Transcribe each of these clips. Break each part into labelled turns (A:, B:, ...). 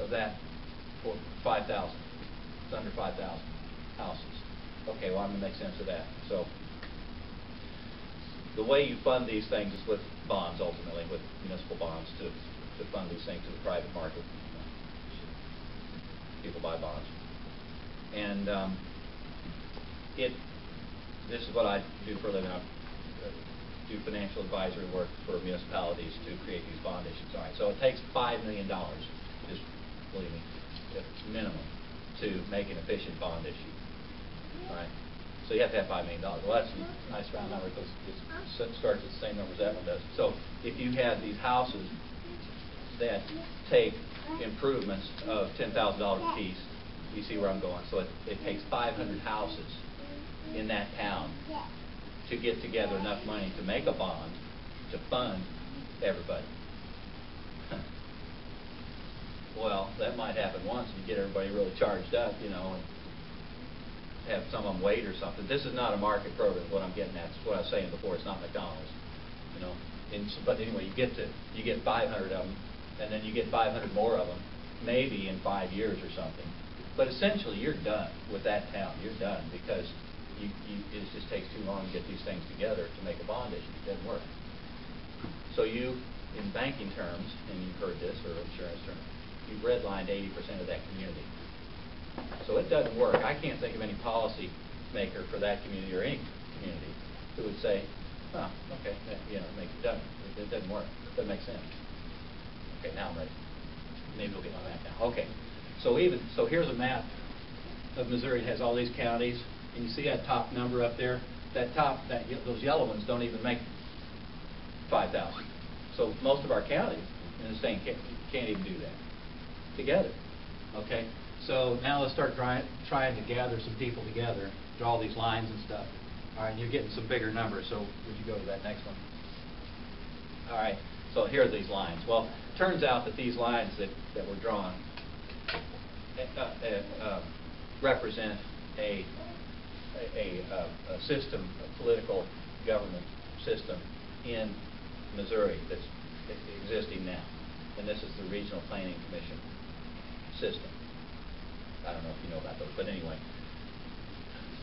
A: of that for 5,000. It's under 5,000 houses. Okay, well, I'm going to make sense of that. So the way you fund these things is with bonds, ultimately, with municipal bonds to fund these things to the private market. People buy bonds. And this is what I do for a living. I do financial advisory work for municipalities to create these bond issues. All right, so it takes $5 million, just believe me, minimum, to make an efficient bond issue. All right, so you have to have $5 million. Well, that's a nice round number because it starts at the same number as that one does. So if you have these houses that take improvements of $10,000 a piece, you see where I'm going. So it takes 500 houses in that town to get together enough money to make a bond to fund everybody. Well, that might happen once and you get everybody really charged up, you know, and have some of them wait or something. This is not a market program, what I'm getting at. It's what I was saying before, it's not McDonald's, you know. But anyway, you get 500 of them, and then you get 500 more of them, maybe in 5 years or something. But essentially, you're done with that town. You're done because it just takes too long to get these things together to make a bond issue. It doesn't work. So you, in banking terms, and you've heard this, or insurance terms, you've redlined 80% of that community. So it doesn't work. I can't think of any policy maker for that community or any community who would say, oh, okay, you know, make it done. It doesn't work. It doesn't make sense. Okay, now I'm ready. Maybe we'll get on that now. Okay. So here's a map of Missouri. It has all these counties, and you see that top number up there. Those yellow ones don't even make 5,000. So most of our counties in the state can't even do that together. Okay. So now let's start trying to gather some people together, draw these lines and stuff. All right, and you're getting some bigger numbers. So would you go to that next one? All right. So here are these lines. Well, it turns out that these lines that were drawn represent a system, a political government system in Missouri that's existing now. And this is the Regional Planning Commission system. I don't know if you know about those, but anyway.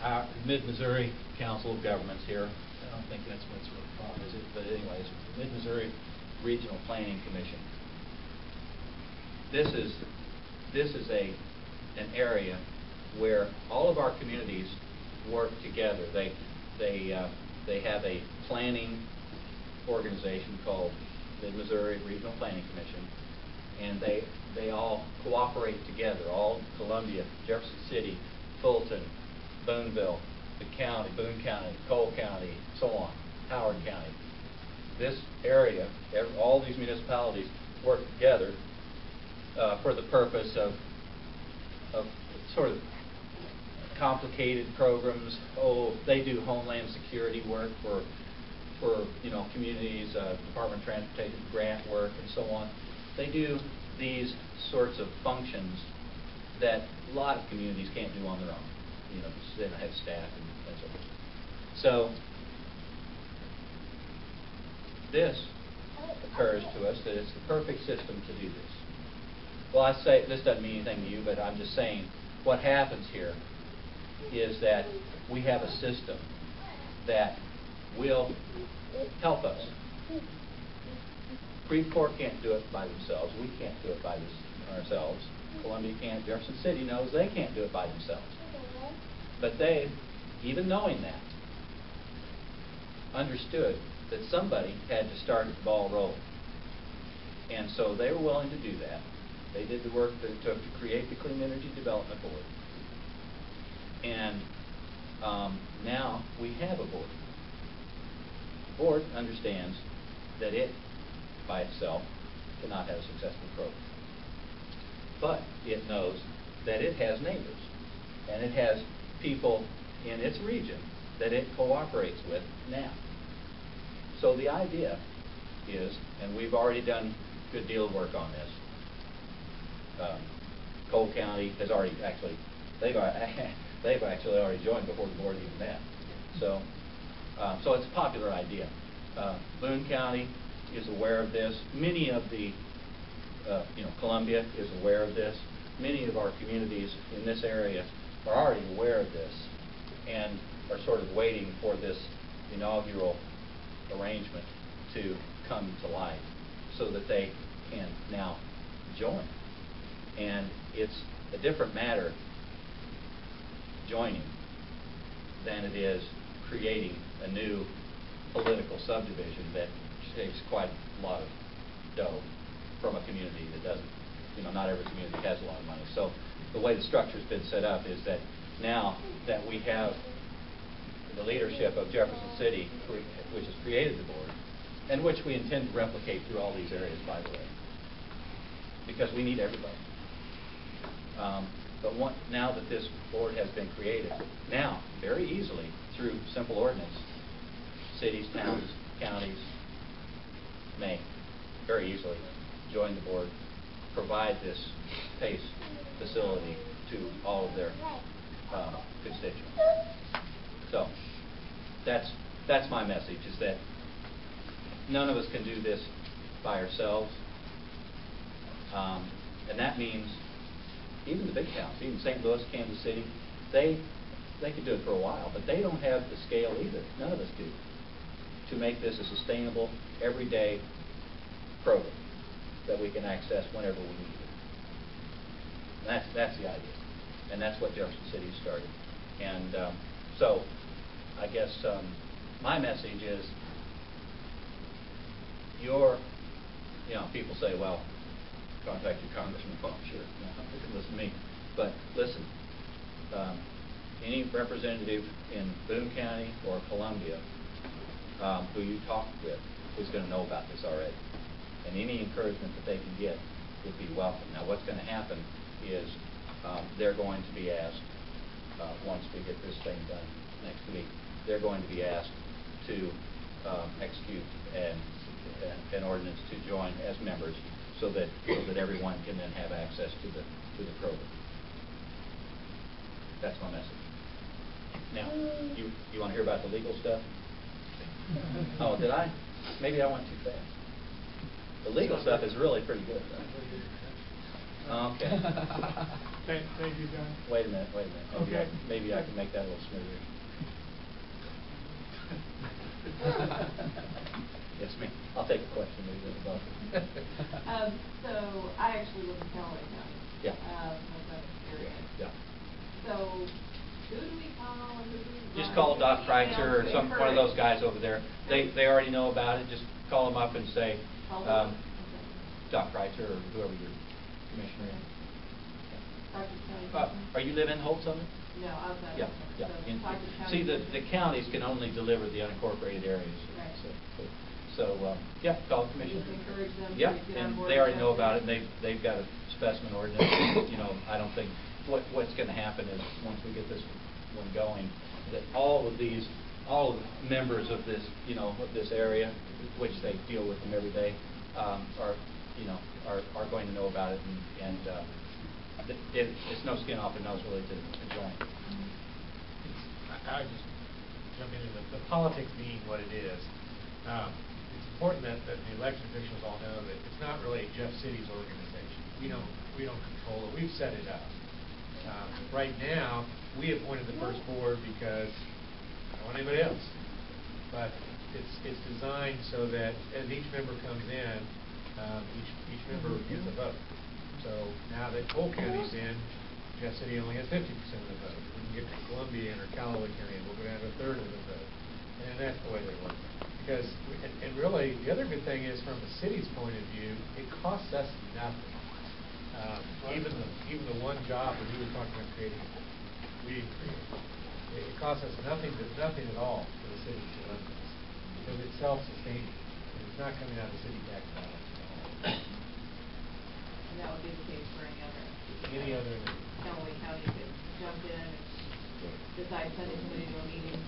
A: Our Mid-Missouri Council of Governments here, I don't think that's what it's really called, is it? But anyway, it's the Mid-Missouri Regional Planning Commission. This is an area where all of our communities work together. They have a planning organization called the Missouri Regional Planning Commission, and they all cooperate together. All Columbia, Jefferson City, Fulton, Booneville, the county, Boone County, Cole County, so on, Howard County. This area, all these municipalities work together for the purpose of sort of complicated programs. Oh, they do homeland security work for communities, Department of Transportation grant work, and so on. They do these sorts of functions that a lot of communities can't do on their own. You know, they don't have staff and so forth. So this occurs to us that it's the perfect system to do this. Well, I say this doesn't mean anything to you, but I'm just saying what happens here is that we have a system that will help us. Freeport can't do it by themselves. We can't do it by ourselves. Columbia can't. Jefferson City knows they can't do it by themselves. But they, even knowing that, understood that somebody had to start the ball rolling. And so they were willing to do that. They did the work that it took to create the Clean Energy Development Board. And now we have a board. The board understands that it, by itself, cannot have a successful program. But it knows that it has neighbors, and it has people in its region that it cooperates with now. So the idea is, and we've already done a good deal of work on this, Cole County has already they've actually already joined before the board even met. So it's a popular idea. Boone County is aware of this. Many of the Columbia is aware of this. Many of our communities in this area are already aware of this and are sort of waiting for this inaugural arrangement to come to light so that they can now join. And it's a different matter joining than it is creating a new political subdivision that takes quite a lot of dough from a community that doesn't. Not every community has a lot of money. So the way the structure's been set up is that now that we have the leadership of Jefferson City, which has created the board, and which we intend to replicate through all these areas, by the way, because we need everybody. But now that this board has been created, now, very easily, through simple ordinance, cities, towns, counties may very easily join the board, provide this PACE facility to all of their constituents. So that's my message, is that none of us can do this by ourselves. And that means even the big towns, even St. Louis, Kansas City, they could do it for a while, but they don't have the scale either. None of us do, to make this a sustainable, everyday program that we can access whenever we need it. And that's the idea, and that's what Jefferson City started. And so, I guess my message is, people say, well, contact your congressman. Well, sure, they can listen to me. But listen, any representative in Boone County or Columbia who you talk with is going to know about this already. And any encouragement that they can get would be welcome. Now, what's going to happen is they're going to be asked, once we get this thing done next week, they're going to be asked to execute an ordinance to join as members, so that everyone can then have access to the program. That's my message. Now, you want to hear about the legal stuff? Oh, did I? Maybe I went too fast. The legal stuff is really pretty good, right? Okay.
B: Thank you, John.
A: Wait a minute.
B: Okay.
A: Maybe I can make that a little smoother. Yes, ma'am. I'll take a question.
C: So I actually live in Callaway County.
A: Yeah.
C: Area.
A: Yeah.
C: So who do we call and who do we
A: Just
C: write?
A: call Doc Kreitzer or one of those guys over there.
C: Okay.
A: They already know about it. Just call them up and say,
C: Call them. Okay.
A: Doc Kreitzer or whoever your commissioner is.
C: Dr. County.
A: Are you live in Holt Summit?
C: No, outside.
A: Yeah, yeah.
C: So, Dr. County
A: See, the
C: Commissioner.
A: counties can only deliver the unincorporated areas.
C: Right.
A: So, yeah, call the commission.
C: Just encourage them to
A: Yeah,
C: get on
A: and
C: board
A: they already
C: with
A: know
C: that.
A: about it, and they've got a specimen ordinance. I don't think, what's going to happen is, once we get this one going, that all of the members of this, of this area, which they deal with them every day, are going to know about it, and it's no skin off their nose really to join.
B: I would just jump into the politics being what it is. It's important that the election officials all know that it's not really Jeff City's organization. We don't control it. We've set it up. Right now, we appointed the first board because I don't want anybody else. But it's designed so that as each member comes in, each member gets a vote. So now that Cole County's in, Jeff City only has 50% of the vote. We can get to Columbia and or Callaway County, and we'll go down to a third of the vote. And that's the way they work. Because, and really, the other good thing is, from the city's point of view, it costs us nothing. Even the one job that we were talking about creating, we didn't create. It costs us nothing at all for the city to run this, because it's self-sustaining. And it's not coming out of city tax dollars at all.
C: And that would be the case for
B: Any other.
C: Callaway County could jump in and decide sending somebody to a meeting,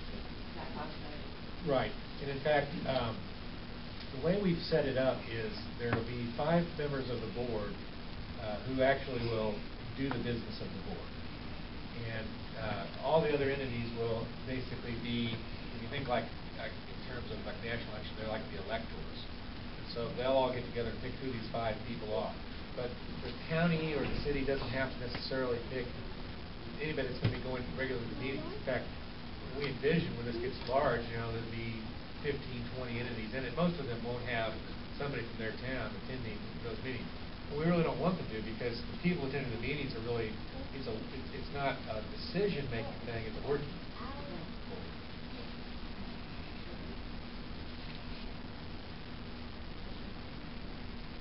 C: that costs money.
B: Right. And in fact, the way we've set it up is there will be 5 members of the board who actually will do the business of the board. And all the other entities will basically be, if you think like in terms of like the national election, they're like the electors. And so they'll all get together and pick who these 5 people are. but the county or the city doesn't have to necessarily pick anybody that's going to be going regularly to meetings. In fact, we envision when this gets large, there'll be 15, 20 entities in it. Most of them won't have somebody from their town attending those meetings. But we really don't want them to, because the people attending the meetings are really, it's not a decision-making thing, it's a working.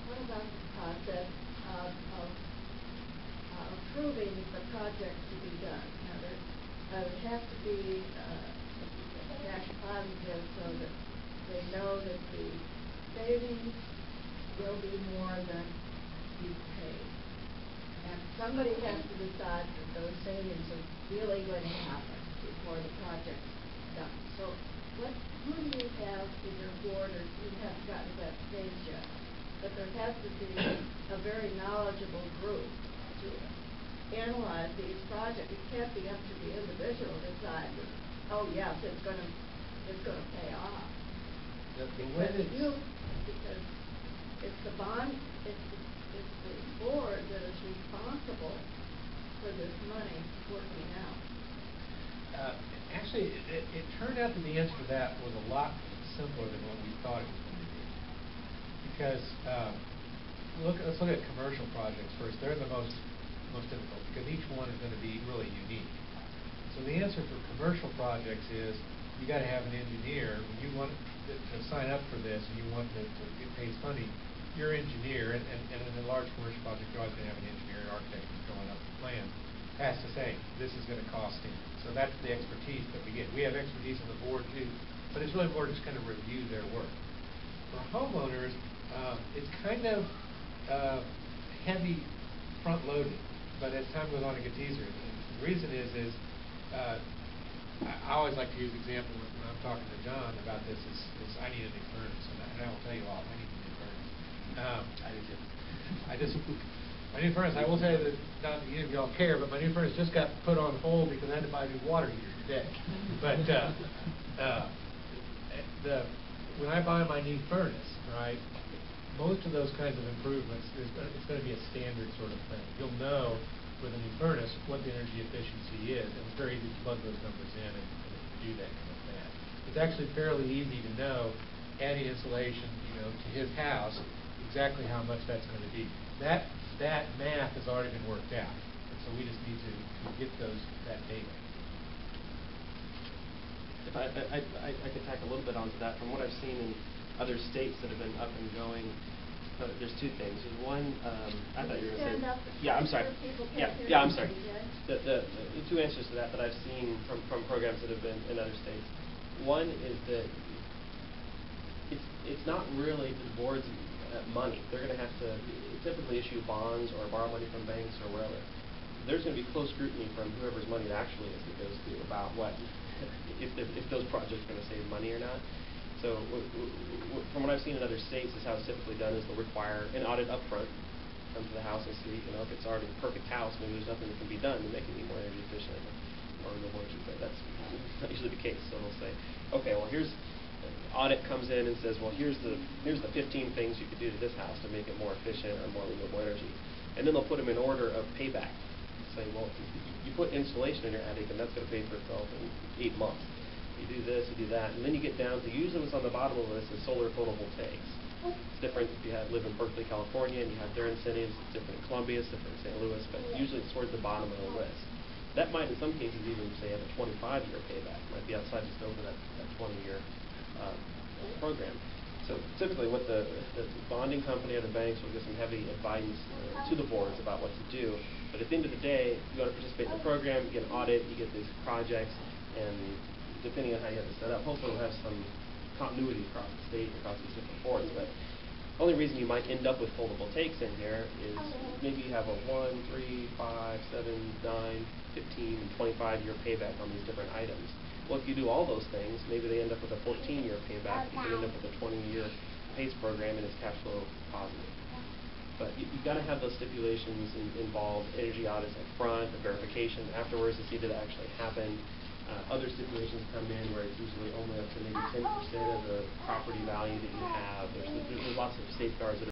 D: What about the process of approving the project to be done? Now, there would have to be cash positive so that they know that the savings will be more than you paid. And somebody has to decide that those savings are really going to happen before the project's done. So who do you have in your board, or you haven't gotten to that stage yet? But there has to be a very knowledgeable group to analyze these projects. It can't be up to the individual to decide that, oh yes, it's going to pay off. Because it's the bond, it's the board that is responsible for this money working out.
B: Actually, it turned out that the answer to that was a lot simpler than what we thought it was going to be. Because let's look at commercial projects first. They're the most difficult, because each one is going to be really unique. So the answer for commercial projects is you got to have an engineer. When you want to sign up for this and you want to get paid funding, your engineer, and in a large commercial project, you're always going to have an engineer and architect who's drawing up the plan, has to say, this is going to cost him. So that's the expertise that we get. We have expertise on the board too, but it's really more just kind of review their work. For homeowners, it's kind of heavy front-loaded, but as time goes on, it gets easier. And the reason is I always like to use the example when I'm talking to John about this is I need a new furnace, and I will tell you all, I need a new furnace. I do too. My new furnace, I will tell you that not that any of y'all care, but my new furnace just got put on hold because I had to buy a new water heater today. But when I buy my new furnace, right, most of those kinds of improvements, it's going to be a standard sort of thing. You'll know with a new furnace what the energy efficiency is, and it's very easy to plug those numbers in and do that kind of thing. It's actually fairly easy to know, adding insulation, to his house, exactly how much that's going to be. That math has already been worked out, and so we just need to get that data.
E: If I could tack a little bit onto that. From what I've seen in other states that have been up and going, there's two things. There's one, I thought you were going to say. Yeah, I'm sorry. Yeah, I'm sorry. The two answers to that I've seen from programs that have been in other states. One is that it's not really the board's money. They're going to have to typically issue bonds or borrow money from banks or wherever. There's going to be close scrutiny from whoever's money it actually is that goes to about what if those projects are going to save money or not. So from what I've seen in other states, is how it's typically done is they'll require an audit up front, come to the house and see, if it's already a perfect house, maybe there's nothing that can be done to make it any more energy efficient or renewable energy, but that's not usually the case. So they'll say, okay, well audit comes in and says, well, here's the 15 things you could do to this house to make it more efficient or more renewable energy. And then they'll put them in order of payback. Say, well, you put insulation in your attic, and that's going to pay for itself in 8 months. You do this, you do that, and then you get down to, usually what's on the bottom of the list is solar photovoltaics. It's different if you live in Berkeley, California, and you have their incentives. It's different in Columbia, it's different in St. Louis, but usually it's towards the bottom of the list. That might, in some cases, even say have a 25-year payback. It might be outside just over that 20-year program. So typically what the bonding company or the banks will give some heavy advice to the boards about what to do. But at the end of the day, you want to participate in the program, you get an audit, you get these projects, and depending on how you have it set up, hopefully we'll have some continuity across the state and across these different boards. But the only reason you might end up with photovoltaics in here is maybe you have a 1, 3, 5, 7, 9, 15, and 25-year payback on these different items. Well, if you do all those things, maybe they end up with a 14-year payback. You can end up with a 20-year PACE program, and it's cash flow positive. But you've got to have those stipulations involved, energy audits up front, the verification afterwards to see that it actually happened. Other stipulations come in where it's usually only up to maybe 10% of the property value that you have. There's lots of safeguards that are